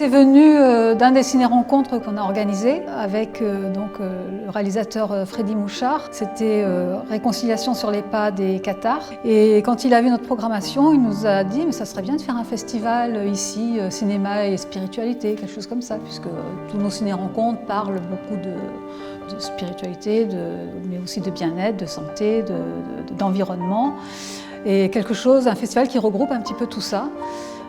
C'est venu d'un des ciné-rencontres qu'on a organisé avec le réalisateur Freddy Mouchard. C'était Réconciliation sur les pas des Cathares. Et quand il a vu notre programmation, il nous a dit mais ça serait bien de faire un festival ici, cinéma et spiritualité, quelque chose comme ça, puisque tous nos ciné-rencontres parlent beaucoup de spiritualité, mais aussi de bien-être, de santé, d'environnement. Et un festival qui regroupe un petit peu tout ça.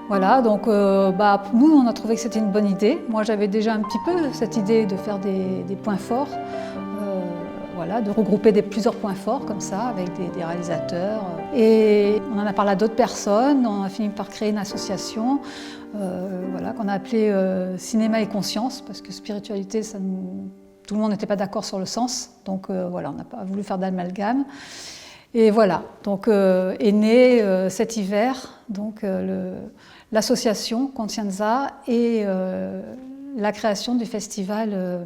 Voilà, donc nous on a trouvé que c'était une bonne idée. Moi j'avais déjà un petit peu cette idée de faire des points forts, de regrouper plusieurs points forts comme ça avec des réalisateurs. Et on en a parlé à d'autres personnes, on a fini par créer une association qu'on a appelée Cinéma et Conscience, parce que spiritualité, tout le monde n'était pas d'accord sur le sens, donc on n'a pas voulu faire d'amalgame. Et voilà, donc est né cet hiver l'association Conscienza et la création du festival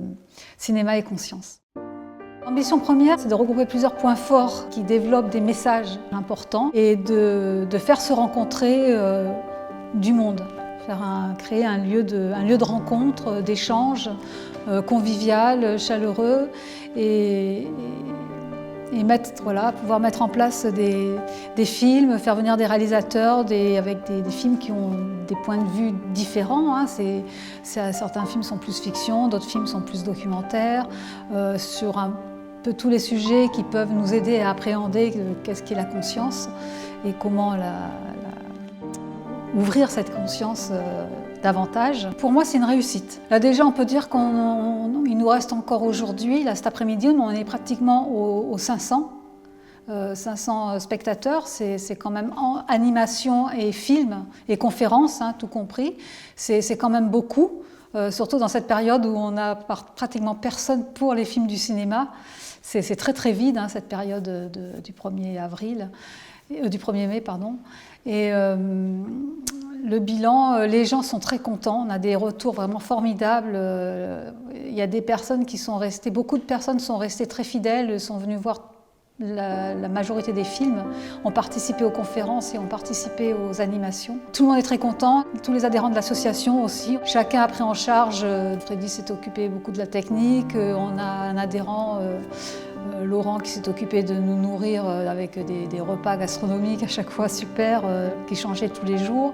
Cinéma et Conscience. L'ambition première, c'est de regrouper plusieurs points forts qui développent des messages importants et de faire se rencontrer du monde, créer un lieu de rencontre, d'échange convivial, chaleureux et pouvoir mettre en place des films, faire venir des réalisateurs avec des films qui ont des points de vue différents. Certains films sont plus fiction, d'autres films sont plus documentaires, sur un peu tous les sujets qui peuvent nous aider à appréhender qu'est-ce qu'est la conscience et comment ouvrir cette conscience davantage. Pour moi, c'est une réussite. Là déjà, on peut dire qu'il nous reste encore aujourd'hui, là cet après-midi, on est pratiquement aux 500. 500 spectateurs, c'est quand même en animation et film et conférences, tout compris. C'est quand même beaucoup, surtout dans cette période où on n'a pratiquement personne pour les films du cinéma. C'est très très vide, cette période du 1er mai, pardon. Et le bilan, les gens sont très contents, on a des retours vraiment formidables. Il y a des personnes beaucoup de personnes sont restées très fidèles, sont venues voir la majorité des films, ont participé aux conférences et ont participé aux animations. Tout le monde est très content, tous les adhérents de l'association aussi. Chacun a pris en charge, Freddy s'est occupé beaucoup de la technique, on a un adhérent, Laurent, qui s'est occupé de nous nourrir avec des repas gastronomiques à chaque fois super, qui changeaient tous les jours.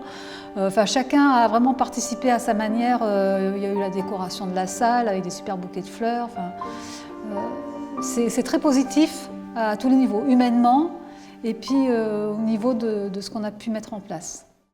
Chacun a vraiment participé à sa manière. Il y a eu la décoration de la salle avec des super bouquets de fleurs. C'est très positif à tous les niveaux, humainement et puis au niveau de ce qu'on a pu mettre en place.